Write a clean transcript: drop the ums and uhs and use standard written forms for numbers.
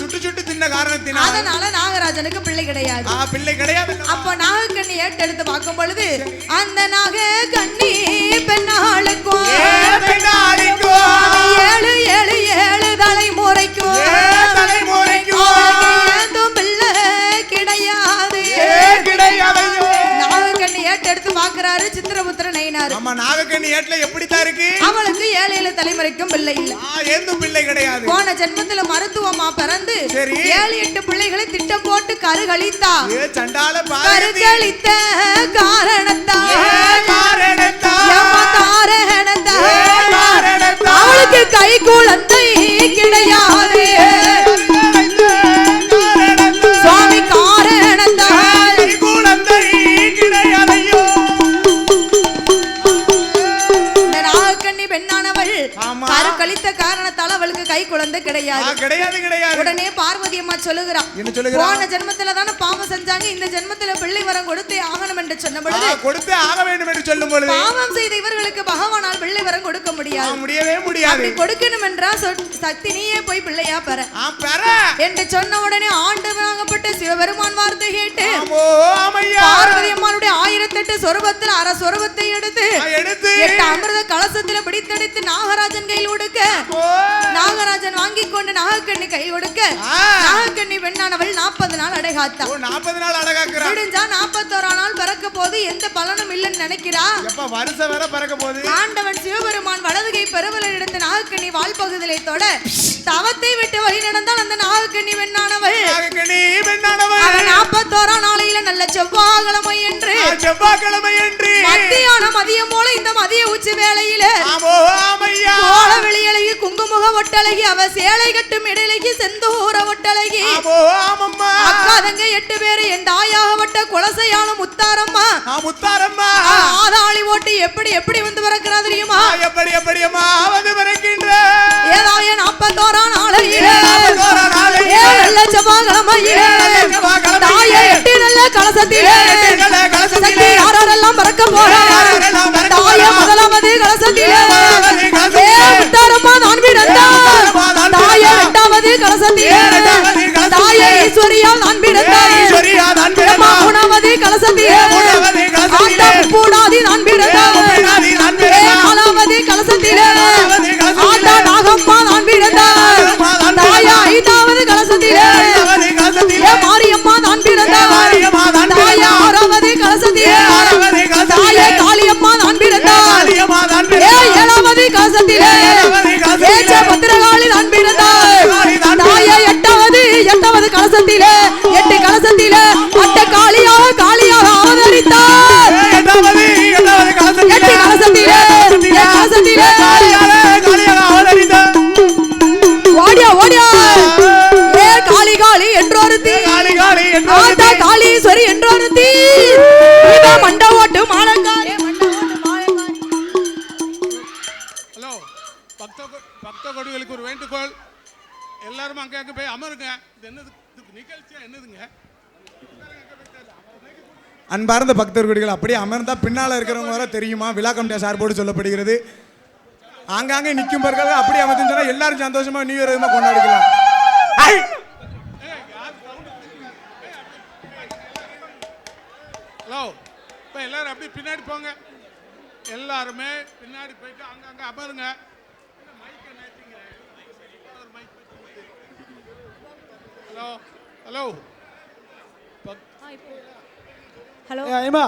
சுட்டு சுட்டு தின்ன காரணத்தினால் அதனால நாகராஜனுக்கு பிள்ளை கிடையாது. பிள்ளை கிடையாது. அப்ப நாகக்கண்ணி ஏட்டெடுத்து பார்க்கும் பொழுது அந்த நாகக்கண்ணி பெண்ணாளுக்கும் ஏழு ஏழு ஏழு தலைமுறைக்கும் ஏதும் பிள்ளை கிடையாது. நாகக்கண்ணி ஏட்டெடுத்து பார்க்கிறாரு சித்திரபுத்திர நயினாரு. ஆமா, நாகக்கண்ணி ஏட்ல எப்படித்தான் இருக்கு? அவளுக்கு ஏழு ஏழு தலைமுறைக்கும் பிள்ளை இல்ல. ஏதும் பிள்ளை கிடையாது. போன ஜென்மத்துல மருத்துவமா பிறந்து 7 8 பிள்ளைகளை திட்டம் போட்டு கருகளித்தா. சண்டால கருகளித்த காரணத்தா அவளுக்கு கை குழந்தை கிடையாது. சுவாமி காரணத்தா பெண்ணானவள் கருக்கழித்த காரணத்தால் அவளுக்கு கை குழந்தை கிடையாது. உடனே பார்வதி அம்மா சொல்லுகிறான், போன ஜென்மத்துல தானே பாவம் செஞ்சாங்க, இந்த ஜென்மத்துல பிள்ளை வரம் கொடுத்தே ஆகணும் என்று சொன்ன பொழுது கொடுத்தே ஆக வேண்டும் என்று சொல்லும் பொழுது பாவம் செய்த இவர்களுக்கு பகவானால் பிள்ளை வரம் கொடுக்க முடியாது. முடியவே முடியாது. கொடுக்கணும் என்றால் சக்தி நீயே போய் பிள்ளையா பெற என்று சொன்ன உடனே ஆண்டவனாகப்பட்ட சிவபெருமான் வார்த்தை கேட்டு பார்வதி அம்மாளுடைய 1008 சொரூபத்தில் அரை சொரூபத்தை எடுத்து 8 அமிர்த கலசத்துல பிடித்தெடுத்து நாகராஜன் கையில் கொடுக்க நாகராஜன் வாங்கி கொண்டு நாகக்கண்ணி கை கொடுக்க நாகக்கண்ணி பெண்ணானவள் 40 நாள் அடைகாத்தா. 40 நாள் அடைகாக்குறா. முடிஞ்சா 41 நாள் பிறக்க போது எந்த பலனும் இல்லைன்னு நினைக்கிறா. எப்ப வருஷம் வரை பிறக்க போது ஆண்டவன் சிவபெருமான் வலதுகை பெருவலர் எடுத்து நாகக்கண்ணி வால் பகுதியிலே தொட தவத்தை விட்டு வழி நடந்தால் அந்த நாகக்கண்ணி பெண்ணானவள் 41 நாளையில நல்ல செவ்வாய்க்கிழமை என்று மத்தியான மதியம் போல இந்த மதிய உச்சி வேளையில வெளியழகி குங்குமுக ஒட்டழகி அவ சேலை கட்டும் இடையழகி செந்தூர ஒட்டழகி அக்காதங்க 8 பேரு என் தாயாகப்பட்ட குலசையாலும் முத்தாரம்மா ஆதாளி ஓட்டு எப்படி எப்படி வந்து பிறக்கிறா தெரியுமா? ஏதாய 41 நாளையில நல்ல செவ்வாய்க்கிழமையில தாய 8 நல்ல கலசத்திலே யாரெல்லாம் பிறக்க போறார் தாய முதலாவது கலசத்திலே முத்தாரம்மா நான் பிறந்தார். தாய 2வது கலசத்திலே தாய ஈஸ்வரியால் நான் பிறந்தார். 3வது கலசத்திலே ஆட்டம் பூடாதி நான் பிறந்தார். 4வது கலசத்திலே ஆட்டா நாகம்மா நான் பிறந்தார். தாய 5வது கலசத்திலே மாரியம்மா நான் பிறந்தார். தாய 6வது கலசத்திலே தாய காளியம்மா நான் பிறந்தார். 7வது கலசத்திலே பத்திரகாளி நான் பிறந்தார். தாய 8வது கலசத்திலே 8 கலசத்திலே அட்ட காளியாக அவதரித்தார். 8 கலசத்திலே ஓடியா ஓடியா காளி காளி என்றொருத்தி ஆத்தா காளீஸ்வரி என்றொருத்தி மண்ட ஓட்டு மாலங்காரி. ஹலோ பக்த கொடிகளுக்கு ஒரு வேண்டுகோள், எல்லாரும் அங்க போய் அமருங்க. இது என்னது நிகழ்ச்சியா என்னதுங்க? அன்பார்ந்த பக்தர் கொடிகள் அப்படியே அமர்ந்தா பின்னால இருக்கிறவங்க வர தெரியுமா? விழா கமிட்டி சார்போடு சொல்லப்படுகிறது. ஆங்காங்கே நிற்கும் பர்கள் அப்படியே அமர்ந்து சொன்னா எல்லாரும் சந்தோஷமா நியூ இயர் கொண்டாடிக்கலாம். ஹலோ, இப்போ எல்லாரும் அப்படி பின்னாடி போங்க. எல்லாருமே பின்னாடி போயிட்டு அங்கங்க அமருங்க. Hello hello hello ஐமா